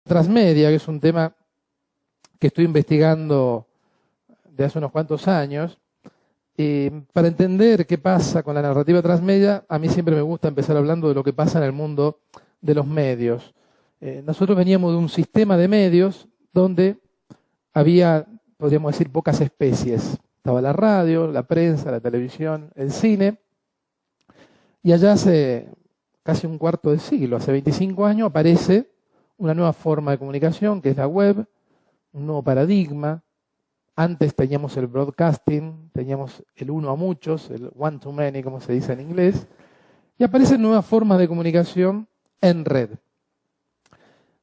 transmedia, que es un tema que estoy investigando de hace unos cuantos años. Para entender qué pasa con la narrativa transmedia, a mí siempre me gusta empezar hablando de lo que pasa en el mundo de los medios. Nosotros veníamos de un sistema de medios donde había, podríamos decir, pocas especies. Estaba la radio, la prensa, la televisión, el cine. Y allá hace casi un cuarto de siglo, hace 25 años, aparece una nueva forma de comunicación, que es la web, un nuevo paradigma. Antes teníamos el broadcasting, teníamos el uno a muchos, el one to many, como se dice en inglés, y aparecen nuevas formas de comunicación en red.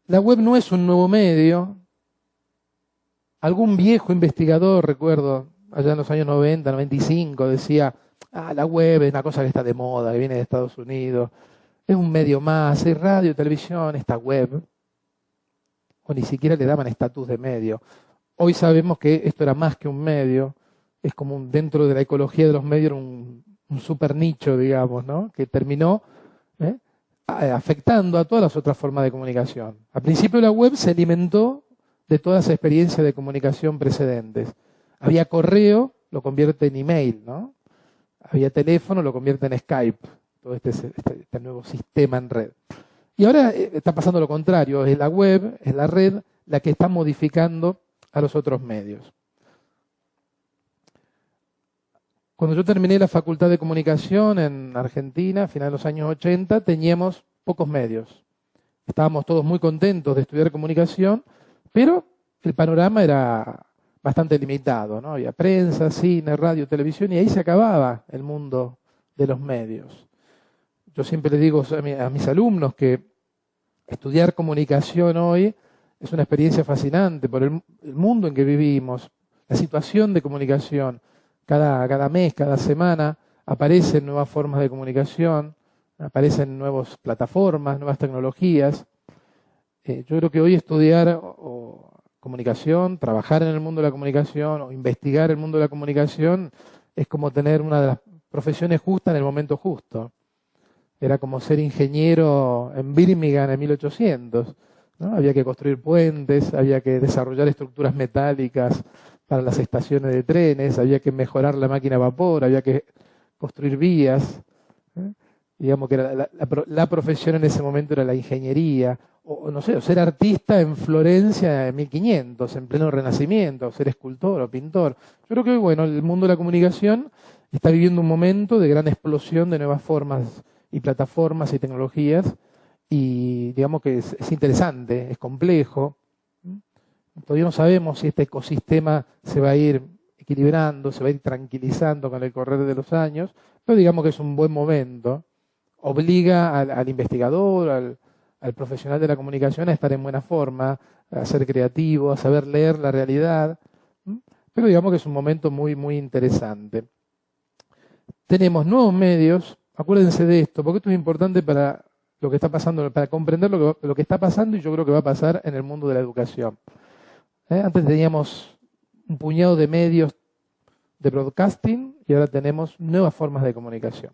La web no es un nuevo medio. Algún viejo investigador, recuerdo, allá en los años 90, 95, decía, la web es una cosa que está de moda, que viene de Estados Unidos, es un medio más, hay radio, televisión, esta web. O ni siquiera le daban estatus de medio. Hoy sabemos que esto era más que un medio, es como dentro de la ecología de los medios era un super nicho, digamos, ¿no? Que terminó afectando a todas las otras formas de comunicación. Al principio la web se alimentó de todas las experiencias de comunicación precedentes. Había correo, lo convierte en email, ¿no? Había teléfono, lo convierte en Skype, todo este nuevo sistema en red. Y ahora está pasando lo contrario, es la web, es la red, la que está modificando a los otros medios. Cuando yo terminé la Facultad de Comunicación en Argentina, a finales de los años 80, teníamos pocos medios. Estábamos todos muy contentos de estudiar comunicación, pero el panorama era bastante limitado, ¿no? Había prensa, cine, radio, televisión, y ahí se acababa el mundo de los medios. Yo siempre le digo a mis alumnos que estudiar comunicación hoy es una experiencia fascinante por el mundo en que vivimos, la situación de comunicación. Cada mes, cada semana aparecen nuevas formas de comunicación, aparecen nuevas plataformas, nuevas tecnologías. Yo creo que hoy estudiar comunicación, trabajar en el mundo de la comunicación o investigar el mundo de la comunicación es como tener una de las profesiones justas en el momento justo. Era como ser ingeniero en Birmingham en 1800. ¿No? Había que construir puentes, había que desarrollar estructuras metálicas para las estaciones de trenes, había que mejorar la máquina a vapor, había que construir vías. Digamos que la profesión en ese momento era la ingeniería, o no sé, o ser artista en Florencia en 1500, en pleno Renacimiento, o ser escultor o pintor. Yo creo que hoy, bueno, el mundo de la comunicación está viviendo un momento de gran explosión de nuevas formas y plataformas y tecnologías, y digamos que es interesante, es complejo. Todavía no sabemos si este ecosistema se va a ir equilibrando, se va a ir tranquilizando con el correr de los años, pero digamos que es un buen momento. Obliga al investigador, al profesional de la comunicación a estar en buena forma, a ser creativo, a saber leer la realidad, pero digamos que es un momento muy, muy interesante. Tenemos nuevos medios, acuérdense de esto, porque esto es importante para lo que está pasando, para comprender lo que está pasando, y yo creo que va a pasar en el mundo de la educación. Antes teníamos un puñado de medios de broadcasting y ahora tenemos nuevas formas de comunicación.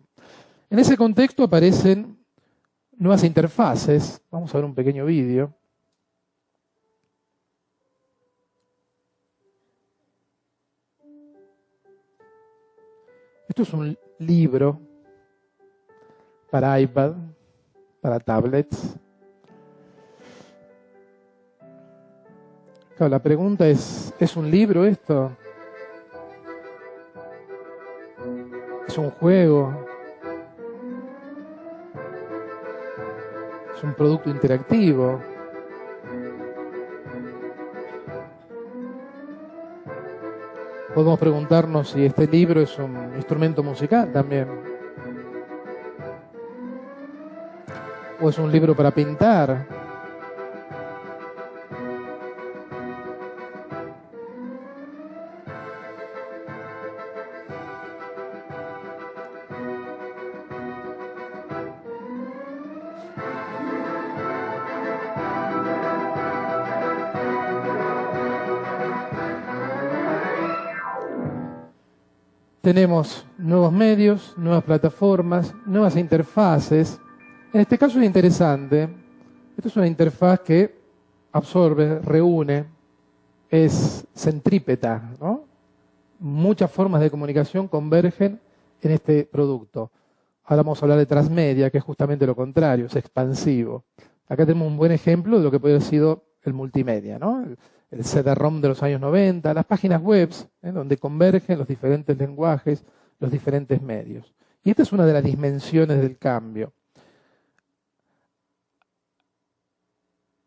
En ese contexto aparecen nuevas interfaces. Vamos a ver un pequeño vídeo. Esto es un libro para iPad, para tablets. Claro, la pregunta ¿es un libro esto? ¿Es un juego? ¿Es un producto interactivo? Podemos preguntarnos si este libro es un instrumento musical también. ¿O es un libro para pintar? Tenemos nuevos medios, nuevas plataformas, nuevas interfaces. En este caso es interesante. Esto es una interfaz que absorbe, reúne, es centrípeta, ¿no? Muchas formas de comunicación convergen en este producto. Ahora vamos a hablar de transmedia, que es justamente lo contrario, es expansivo. Acá tenemos un buen ejemplo de lo que puede haber sido el multimedia, ¿no? El CD-ROM de los años 90, las páginas web, donde convergen los diferentes lenguajes, los diferentes medios. Y esta es una de las dimensiones del cambio.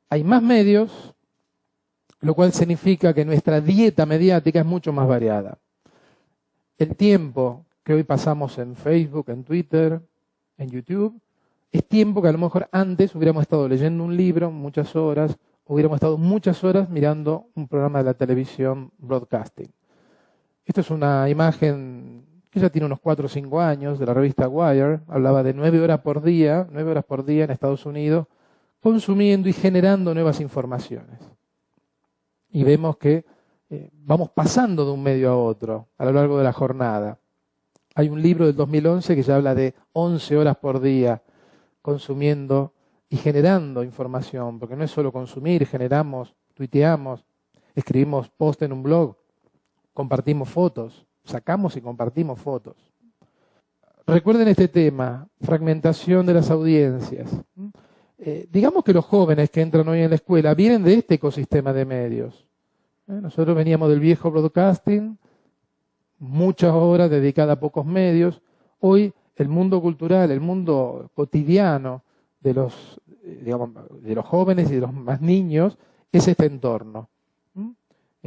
Hay más medios, lo cual significa que nuestra dieta mediática es mucho más variada. El tiempo que hoy pasamos en Facebook, en Twitter, en YouTube, es tiempo que a lo mejor antes hubiéramos estado leyendo un libro muchas horas, hubiéramos estado muchas horas mirando un programa de la televisión broadcasting. Esto es una imagen que ya tiene unos 4 o 5 años, de la revista Wire, hablaba de 9 horas por día en Estados Unidos, consumiendo y generando nuevas informaciones. Y vemos que vamos pasando de un medio a otro a lo largo de la jornada. Hay un libro del 2011 que ya habla de 11 horas por día consumiendo y generando información, porque no es solo consumir, generamos, tuiteamos, escribimos post en un blog, compartimos fotos, sacamos y compartimos fotos. Recuerden este tema, fragmentación de las audiencias. Digamos que los jóvenes que entran hoy en la escuela vienen de este ecosistema de medios. Nosotros veníamos del viejo broadcasting, muchas horas dedicadas a pocos medios. Hoy el mundo cultural, el mundo cotidiano de los jóvenes y de los más niños es este entorno,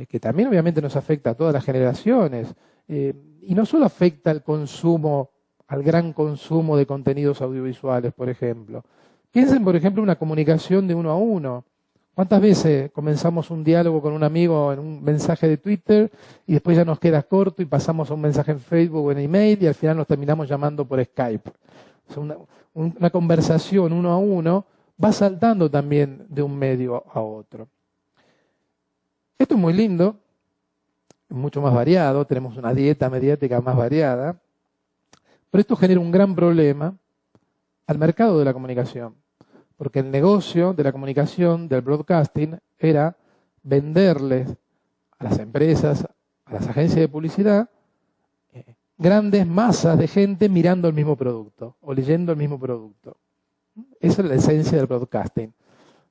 que también obviamente nos afecta a todas las generaciones, y no solo afecta al consumo, al gran consumo de contenidos audiovisuales, por ejemplo. Piensen, por ejemplo, en una comunicación de uno a uno. ¿Cuántas veces comenzamos un diálogo con un amigo en un mensaje de Twitter y después ya nos queda corto y pasamos a un mensaje en Facebook o en email y al final nos terminamos llamando por Skype? O sea, una conversación uno a uno va saltando también de un medio a otro. Esto es muy lindo, es mucho más variado, tenemos una dieta mediática más variada, pero esto genera un gran problema al mercado de la comunicación. Porque el negocio de la comunicación, del broadcasting, era venderles a las empresas, a las agencias de publicidad, grandes masas de gente mirando el mismo producto o leyendo el mismo producto. Esa es la esencia del broadcasting.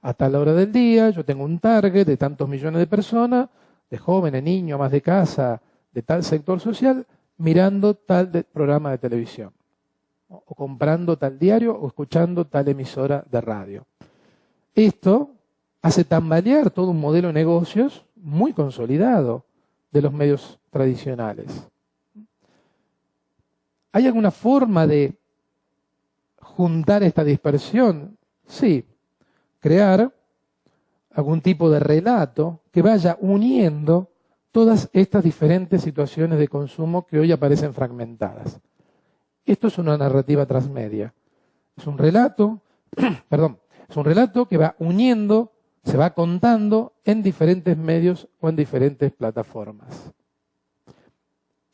A tal hora del día yo tengo un target de tantos millones de personas, de jóvenes, niños, amas de casa, de tal sector social, mirando tal programa de televisión, o comprando tal diario o escuchando tal emisora de radio. Esto hace tambalear todo un modelo de negocios muy consolidado de los medios tradicionales. ¿Hay alguna forma de juntar esta dispersión? Sí, crear algún tipo de relato que vaya uniendo todas estas diferentes situaciones de consumo que hoy aparecen fragmentadas. Esto es una narrativa transmedia. Es un relato, es un relato que va uniendo, se va contando en diferentes medios o en diferentes plataformas.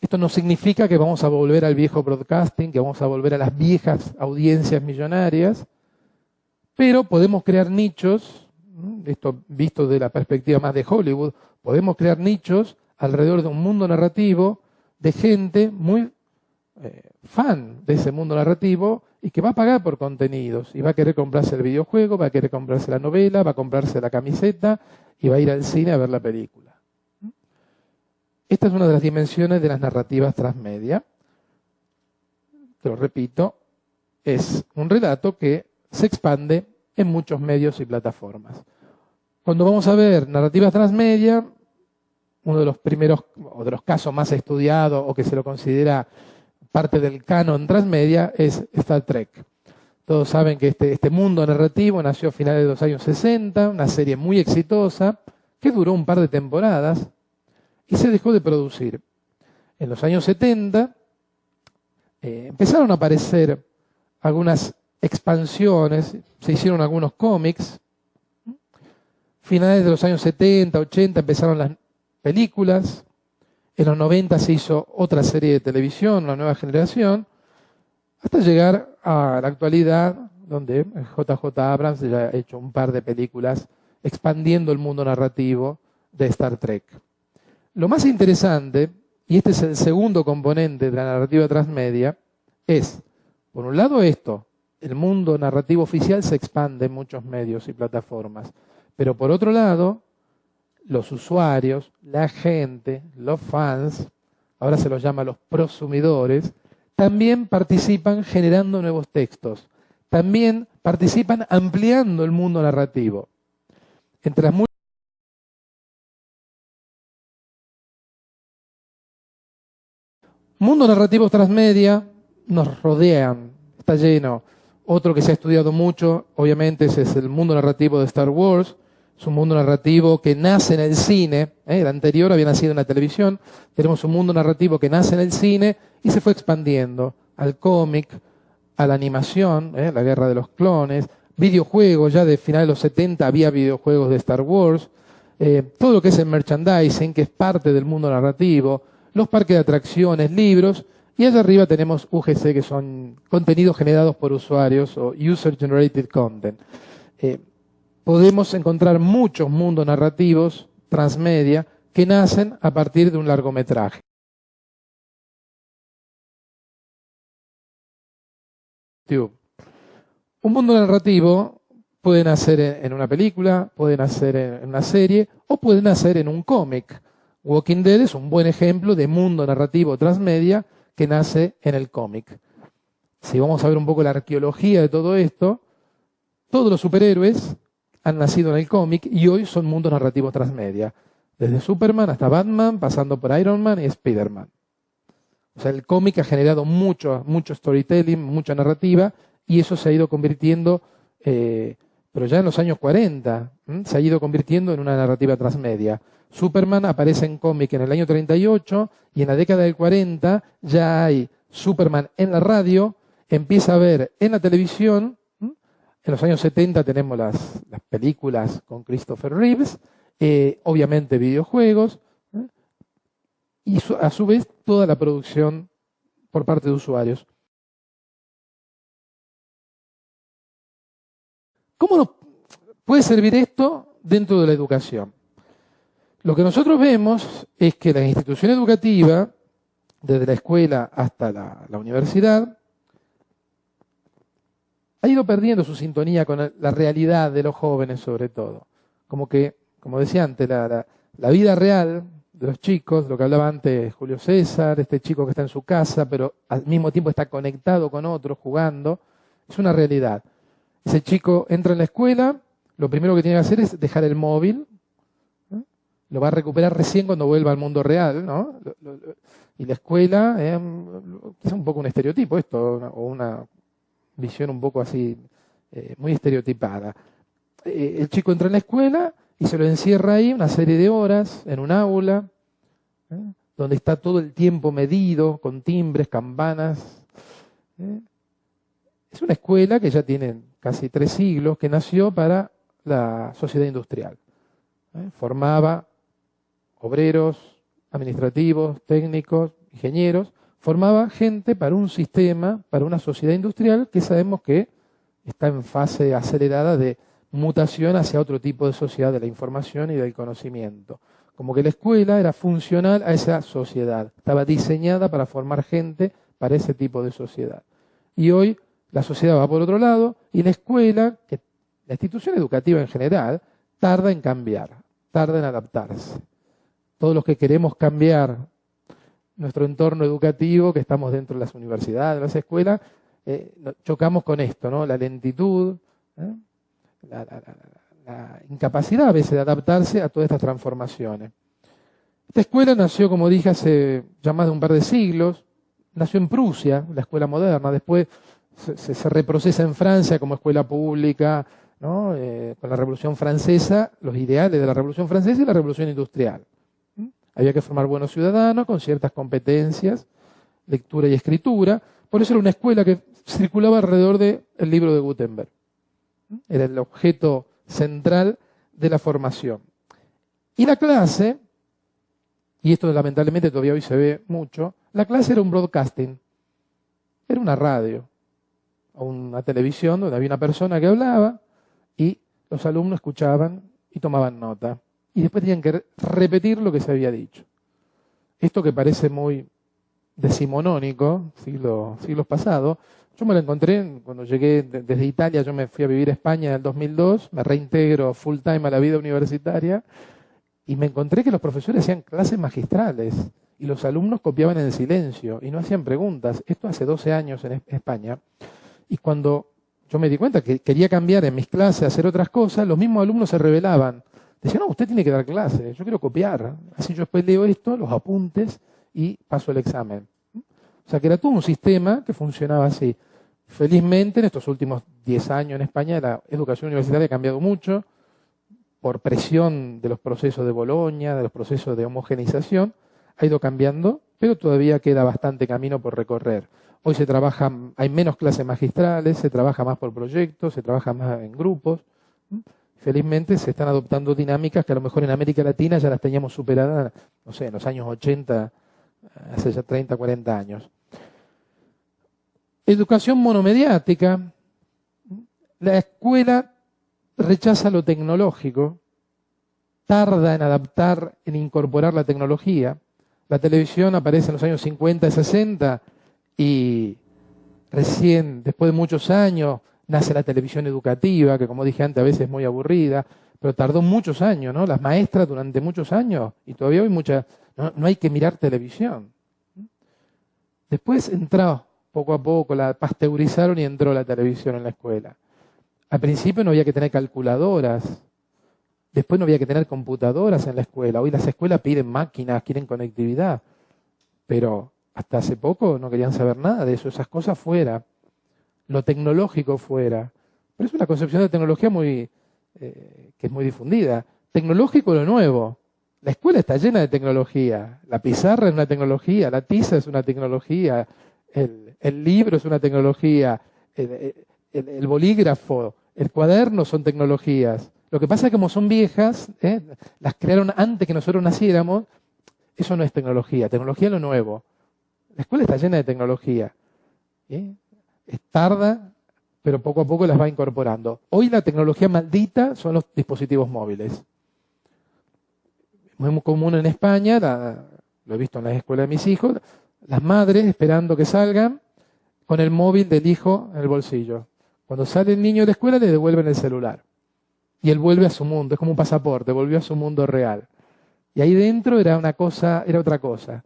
Esto no significa que vamos a volver al viejo broadcasting, que vamos a volver a las viejas audiencias millonarias, pero podemos crear nichos, esto visto de la perspectiva más de Hollywood, podemos crear nichos alrededor de un mundo narrativo de gente muy fan de ese mundo narrativo y que va a pagar por contenidos y va a querer comprarse el videojuego, va a querer comprarse la novela, va a comprarse la camiseta y va a ir al cine a ver la película. Esta es una de las dimensiones de las narrativas transmedia. Te lo repito, es un relato que se expande en muchos medios y plataformas. Cuando vamos a ver narrativas transmedia, uno de los primeros o de los casos más estudiados o que se lo considera parte del canon transmedia es Star Trek. Todos saben que este mundo narrativo nació a finales de los años 60, una serie muy exitosa que duró un par de temporadas y se dejó de producir. En los años 70 empezaron a aparecer algunas expansiones, se hicieron algunos cómics. Finales de los años 70, 80 empezaron las películas. En los 90 se hizo otra serie de televisión, La Nueva Generación, hasta llegar a la actualidad, donde JJ Abrams ya ha hecho un par de películas expandiendo el mundo narrativo de Star Trek. Lo más interesante, y este es el segundo componente de la narrativa transmedia, es, por un lado esto, el mundo narrativo oficial se expande en muchos medios y plataformas, pero por otro lado, los usuarios, la gente, los fans, ahora se los llama los prosumidores, también participan generando nuevos textos, también participan ampliando el mundo narrativo. Entre las mundos narrativos transmedia nos rodean, está lleno. Otro que se ha estudiado mucho, obviamente, es el mundo narrativo de Star Wars. Es un mundo narrativo que nace en el cine, el anterior había nacido en la televisión. Tenemos un mundo narrativo que nace en el cine y se fue expandiendo al cómic, a la animación, la Guerra de los Clones, videojuegos, ya de finales de los 70 había videojuegos de Star Wars, todo lo que es el merchandising, que es parte del mundo narrativo, los parques de atracciones, libros, y allá arriba tenemos UGC, que son contenidos generados por usuarios o User Generated Content. Podemos encontrar muchos mundos narrativos transmedia que nacen a partir de un largometraje. Un mundo narrativo puede nacer en una película, puede nacer en una serie o puede nacer en un cómic. Walking Dead es un buen ejemplo de mundo narrativo transmedia que nace en el cómic. Si vamos a ver un poco la arqueología de todo esto, todos los superhéroes han nacido en el cómic y hoy son mundos narrativos transmedia. Desde Superman hasta Batman, pasando por Iron Man y Spider-Man. O sea, el cómic ha generado mucho storytelling, mucha narrativa, y eso se ha ido convirtiendo, pero ya en los años 40, se ha ido convirtiendo en una narrativa transmedia. Superman aparece en cómic en el año 38 y en la década del 40 ya hay Superman en la radio, empieza a ver en la televisión. En los años 70 tenemos las películas con Christopher Reeves, obviamente videojuegos, y a su vez toda la producción por parte de usuarios. ¿Cómo nos puede servir esto dentro de la educación? Lo que nosotros vemos es que la institución educativa, desde la escuela hasta la universidad, ha ido perdiendo su sintonía con la realidad de los jóvenes sobre todo. Como que, como decía antes, la vida real de los chicos, lo que hablaba antes Julio César, este chico que está en su casa, pero al mismo tiempo está conectado con otros, jugando, es una realidad. Ese chico entra en la escuela, lo primero que tiene que hacer es dejar el móvil, lo va a recuperar recién cuando vuelva al mundo real, ¿no? Y la escuela es un poco un estereotipo esto, o una visión un poco así, muy estereotipada. El chico entra en la escuela y se lo encierra ahí una serie de horas en un aula, donde está todo el tiempo medido, con timbres, campanas. Es una escuela que ya tiene casi 3 siglos, que nació para la sociedad industrial. Formaba obreros, administrativos, técnicos, ingenieros, formaba gente para un sistema, para una sociedad industrial que sabemos que está en fase acelerada de mutación hacia otro tipo de sociedad de la información y del conocimiento. Como que la escuela era funcional a esa sociedad, estaba diseñada para formar gente para ese tipo de sociedad. Y hoy la sociedad va por otro lado y la escuela, la institución educativa en general, tarda en cambiar, tarda en adaptarse. Todos los que queremos cambiar nuestro entorno educativo, que estamos dentro de las universidades, de las escuelas, chocamos con esto, ¿no? La lentitud, la incapacidad a veces de adaptarse a todas estas transformaciones. Esta escuela nació, como dije, hace ya más de un par de siglos, nació en Prusia, la escuela moderna, después se reprocesa en Francia como escuela pública, ¿no? Con la Revolución Francesa, los ideales de la Revolución Francesa y la Revolución Industrial. Había que formar buenos ciudadanos con ciertas competencias, lectura y escritura. Por eso era una escuela que circulaba alrededor del libro de Gutenberg. Era el objeto central de la formación. Y la clase, y esto lamentablemente todavía hoy se ve mucho, la clase era un broadcasting. Era una radio o una televisión donde había una persona que hablaba y los alumnos escuchaban y tomaban nota. Y después tenían que repetir lo que se había dicho. Esto que parece muy decimonónico, siglos pasados, yo me lo encontré cuando llegué desde Italia. Yo me fui a vivir a España en el 2002, me reintegro full time a la vida universitaria y me encontré que los profesores hacían clases magistrales y los alumnos copiaban en el silencio y no hacían preguntas. Esto hace 12 años en España. Y cuando yo me di cuenta que quería cambiar en mis clases, hacer otras cosas, los mismos alumnos se rebelaban. Decían, no, usted tiene que dar clases, yo quiero copiar. Así yo después leo esto, los apuntes y paso el examen. O sea que era todo un sistema que funcionaba así. Felizmente en estos últimos 10 años en España la educación universitaria ha cambiado mucho por presión de los procesos de Bolonia, de los procesos de homogeneización, ha ido cambiando, pero todavía queda bastante camino por recorrer. Hoy se trabaja, hay menos clases magistrales, se trabaja más por proyectos, se trabaja más en grupos. Felizmente se están adoptando dinámicas que a lo mejor en América Latina ya las teníamos superadas, no sé, en los años 80, hace ya 30, 40 años. Educación monomediática. La escuela rechaza lo tecnológico, tarda en adaptar, en incorporar la tecnología. La televisión aparece en los años 50 y 60 y recién, después de muchos años, nace la televisión educativa, que como dije antes a veces es muy aburrida, pero tardó muchos años, ¿no? Las maestras durante muchos años, y todavía hoy no hay que mirar televisión. Después entró, poco a poco, la pasteurizaron y entró la televisión en la escuela. Al principio no había que tener calculadoras, después no había que tener computadoras en la escuela. Hoy las escuelas piden máquinas, quieren conectividad, pero hasta hace poco no querían saber nada de eso, esas cosas fuera, lo tecnológico fuera. Pero es una concepción de tecnología que es muy difundida. Tecnológico lo nuevo. La escuela está llena de tecnología. La pizarra es una tecnología, la tiza es una tecnología, el libro es una tecnología, el bolígrafo, el cuaderno son tecnologías. Lo que pasa es que como son viejas, las crearon antes que nosotros naciéramos, eso no es tecnología. Tecnología es lo nuevo. La escuela está llena de tecnología. Es tarda, pero poco a poco las va incorporando. Hoy la tecnología maldita son los dispositivos móviles. Es muy común en España, lo he visto en las escuelas de mis hijos, las madres esperando que salgan con el móvil del hijo en el bolsillo. Cuando sale el niño de la escuela le devuelven el celular. Y él vuelve a su mundo, es como un pasaporte, volvió a su mundo real. Y ahí dentro era otra cosa.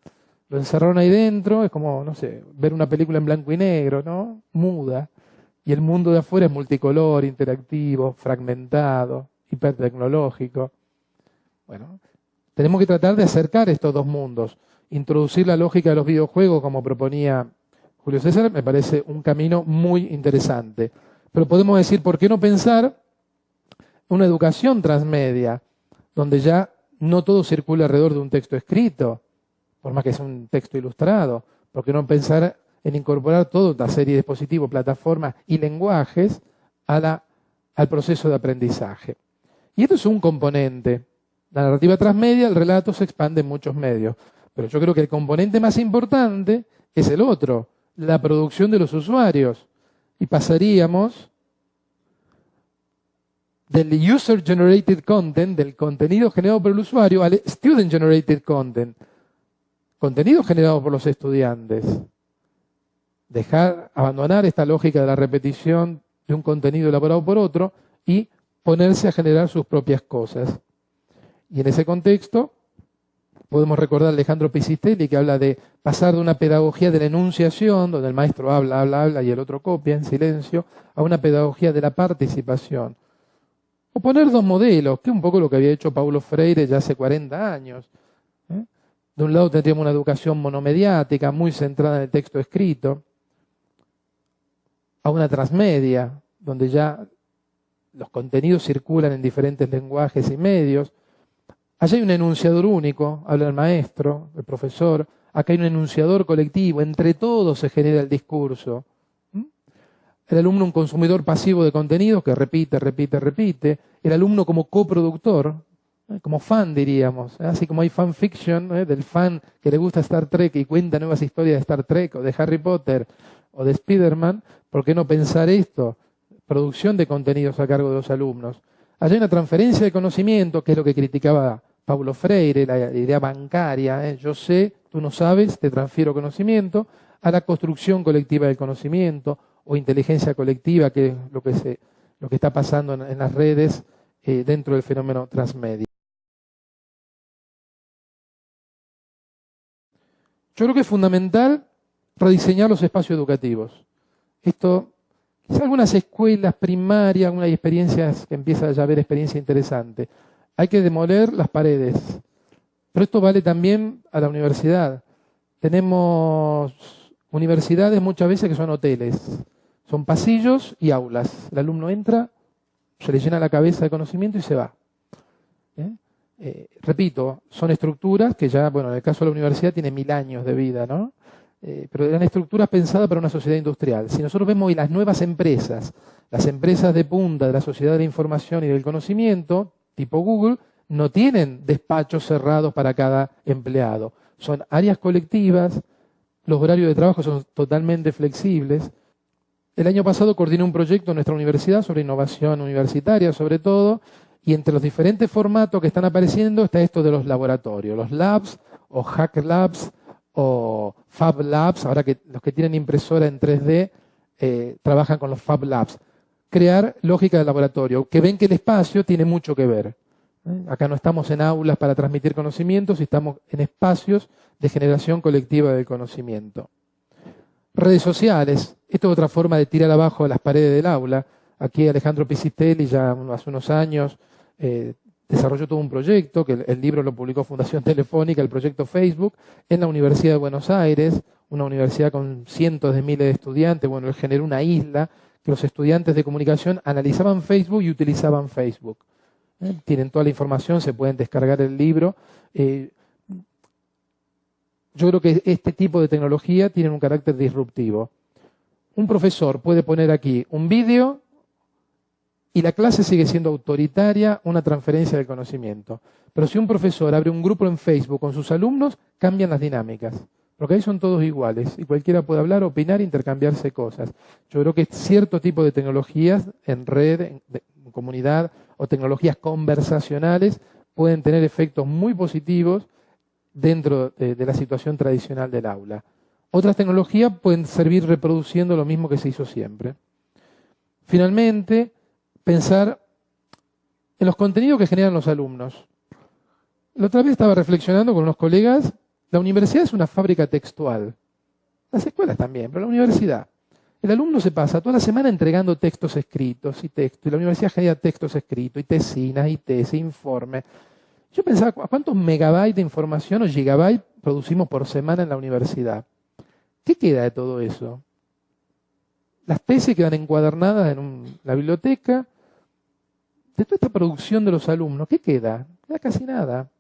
Lo encerraron ahí dentro, es como, no sé, ver una película en blanco y negro, ¿no? Muda. Y el mundo de afuera es multicolor, interactivo, fragmentado, hipertecnológico. Bueno, tenemos que tratar de acercar estos dos mundos. Introducir la lógica de los videojuegos, como proponía Julio César, me parece un camino muy interesante. Pero podemos decir, ¿por qué no pensar una educación transmedia, donde ya no todo circula alrededor de un texto escrito, por más que sea un texto ilustrado? ¿Por qué no pensar en incorporar toda una serie de dispositivos, plataformas y lenguajes al proceso de aprendizaje? Y esto es un componente. La narrativa transmedia, el relato se expande en muchos medios. Pero yo creo que el componente más importante es el otro, la producción de los usuarios. Y pasaríamos del user-generated content, del contenido generado por el usuario, al student-generated content, contenido generado por los estudiantes. Abandonar esta lógica de la repetición de un contenido elaborado por otro y ponerse a generar sus propias cosas. Y en ese contexto podemos recordar a Alejandro Pisistelli, que habla de pasar de una pedagogía de la enunciación, donde el maestro habla y el otro copia en silencio, a una pedagogía de la participación. O poner dos modelos, que es un poco lo que había hecho Paulo Freire ya hace 40 años. De un lado tendríamos una educación monomediática, muy centrada en el texto escrito, a una transmedia, donde ya los contenidos circulan en diferentes lenguajes y medios. Allá hay un enunciador único, habla el maestro, el profesor. Acá hay un enunciador colectivo, entre todos se genera el discurso. El alumno un consumidor pasivo de contenidos que repite. El alumno como coproductor, como fan diríamos. Así como hay fanfiction del fan que le gusta Star Trek y cuenta nuevas historias de Star Trek o de Harry Potter o de Spider-Man. ¿Por qué no pensar esto? Producción de contenidos a cargo de los alumnos. Allá hay una transferencia de conocimiento, que es lo que criticaba Paulo Freire, la idea bancaria, yo sé, tú no sabes, te transfiero conocimiento, a la construcción colectiva del conocimiento o inteligencia colectiva, que es lo que está pasando en las redes dentro del fenómeno transmedia. Yo creo que es fundamental rediseñar los espacios educativos. Esto, quizá algunas escuelas primarias, algunas experiencias que empieza ya a haber experiencia interesante. Hay que demoler las paredes. Pero esto vale también a la universidad. Tenemos universidades muchas veces que son hoteles. Son pasillos y aulas. El alumno entra, se le llena la cabeza de conocimiento y se va. Repito, son estructuras que ya, bueno, en el caso de la universidad tiene 1000 años de vida, ¿no? Pero eran estructuras pensadas para una sociedad industrial. Si nosotros vemos hoy las nuevas empresas, las empresas de punta de la sociedad de la información y del conocimiento, tipo Google, no tienen despachos cerrados para cada empleado. Son áreas colectivas, los horarios de trabajo son totalmente flexibles. El año pasado coordiné un proyecto en nuestra universidad sobre innovación universitaria, sobre todo, y entre los diferentes formatos que están apareciendo está esto de los laboratorios, los labs o hack labs o fab labs, ahora que los que tienen impresora en 3D trabajan con los fab labs. Crear lógica de laboratorio, que ven que el espacio tiene mucho que ver. Acá no estamos en aulas para transmitir conocimientos, estamos en espacios de generación colectiva del conocimiento. Redes sociales, esto es otra forma de tirar abajo las paredes del aula. Aquí Alejandro Pisitelli ya hace unos años desarrolló todo un proyecto, que el libro lo publicó Fundación Telefónica, el proyecto Facebook, en la Universidad de Buenos Aires, una universidad con cientos de miles de estudiantes. Bueno, él generó una isla que los estudiantes de comunicación analizaban Facebook y utilizaban Facebook. Tienen toda la información, se pueden descargar el libro. Yo creo que este tipo de tecnología tiene un carácter disruptivo. Un profesor puede poner aquí un vídeo y la clase sigue siendo autoritaria, una transferencia del conocimiento. Pero si un profesor abre un grupo en Facebook con sus alumnos, cambian las dinámicas. Porque ahí son todos iguales y cualquiera puede hablar, opinar, intercambiarse cosas. Yo creo que cierto tipo de tecnologías en red, en comunidad o tecnologías conversacionales pueden tener efectos muy positivos dentro de la situación tradicional del aula. Otras tecnologías pueden servir reproduciendo lo mismo que se hizo siempre. Finalmente, pensar en los contenidos que generan los alumnos. La otra vez estaba reflexionando con unos colegas. La universidad es una fábrica textual. Las escuelas también, pero la universidad. El alumno se pasa toda la semana entregando textos escritos y textos, y la universidad genera textos escritos, y tesinas, y tesis, informes. Yo pensaba, ¿cuántos megabytes de información o gigabytes producimos por semana en la universidad? ¿Qué queda de todo eso? Las tesis quedan encuadernadas en la biblioteca. De toda esta producción de los alumnos, ¿qué queda? Queda casi nada.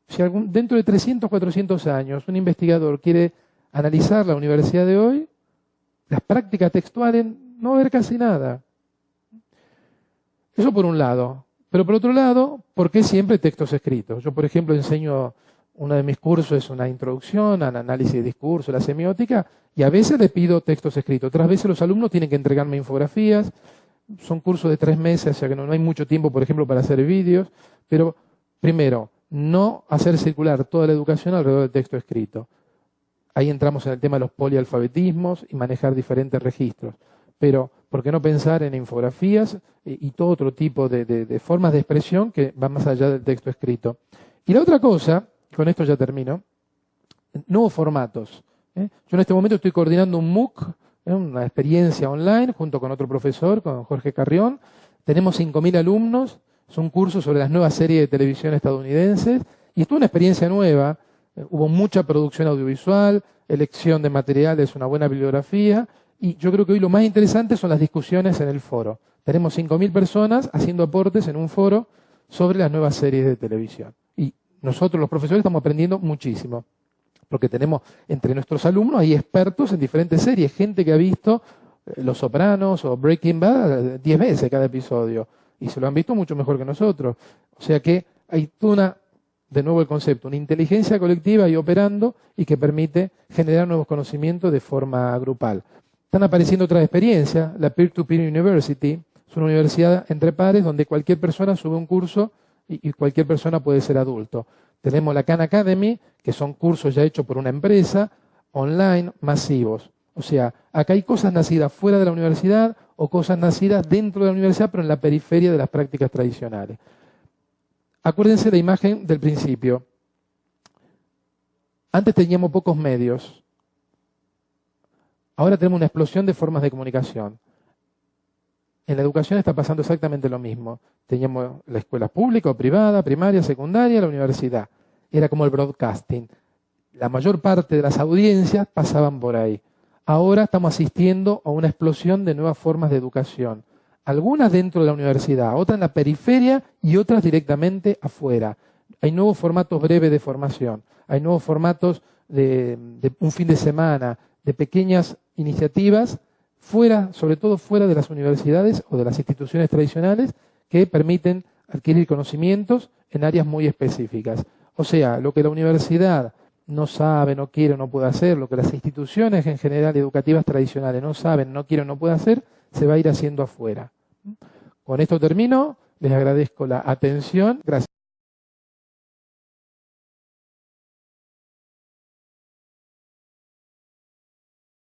Si dentro de 300, 400 años un investigador quiere analizar la universidad de hoy, las prácticas textuales, no va a haber casi nada. Eso por un lado. Pero por otro lado, ¿por qué siempre textos escritos? Yo, por ejemplo, enseño, uno de mis cursos es una introducción al análisis de discurso, la semiótica, y a veces le pido textos escritos. Otras veces los alumnos tienen que entregarme infografías. Son cursos de 3 meses, o sea que no hay mucho tiempo, por ejemplo, para hacer vídeos. Pero, primero, no hacer circular toda la educación alrededor del texto escrito. Ahí entramos en el tema de los polialfabetismos y manejar diferentes registros. Pero, ¿por qué no pensar en infografías y todo otro tipo de formas de expresión que van más allá del texto escrito? Y la otra cosa, con esto ya termino, nuevos formatos. Yo en este momento estoy coordinando un MOOC, una experiencia online, junto con otro profesor, con Jorge Carrión. Tenemos 5.000 alumnos, es un curso sobre las nuevas series de televisión estadounidenses, y es toda una experiencia nueva. Hubo mucha producción audiovisual, elección de materiales, una buena bibliografía, y yo creo que hoy lo más interesante son las discusiones en el foro. Tenemos 5.000 personas haciendo aportes en un foro sobre las nuevas series de televisión. Y nosotros, los profesores, estamos aprendiendo muchísimo, porque tenemos entre nuestros alumnos, hay expertos en diferentes series, gente que ha visto Los Sopranos o Breaking Bad 10 veces cada episodio, y se lo han visto mucho mejor que nosotros. O sea que hay toda de nuevo el concepto, una inteligencia colectiva y operando y que permite generar nuevos conocimientos de forma grupal. Están apareciendo otras experiencias, la Peer-to-Peer University, Es una universidad entre pares donde cualquier persona sube un curso y cualquier persona puede ser adulto. Tenemos la Khan Academy, que son cursos ya hechos por una empresa, online, masivos. O sea, acá hay cosas nacidas fuera de la universidad o cosas nacidas dentro de la universidad, pero en la periferia de las prácticas tradicionales. Acuérdense la imagen del principio. Antes teníamos pocos medios. Ahora tenemos una explosión de formas de comunicación. En la educación está pasando exactamente lo mismo. Teníamos la escuela pública o privada, primaria, secundaria, la universidad. Era como el broadcasting. La mayor parte de las audiencias pasaban por ahí. Ahora estamos asistiendo a una explosión de nuevas formas de educación. Algunas dentro de la universidad, otras en la periferia y otras directamente afuera. Hay nuevos formatos breves de formación. Hay nuevos formatos de un fin de semana, de pequeñas iniciativas fuera, sobre todo fuera de las universidades o de las instituciones tradicionales, que permiten adquirir conocimientos en áreas muy específicas. O sea, lo que la universidad no sabe, no quiere o no puede hacer, lo que las instituciones en general educativas tradicionales no saben, no quieren o no pueden hacer, se va a ir haciendo afuera. Con esto termino, les agradezco la atención. Gracias.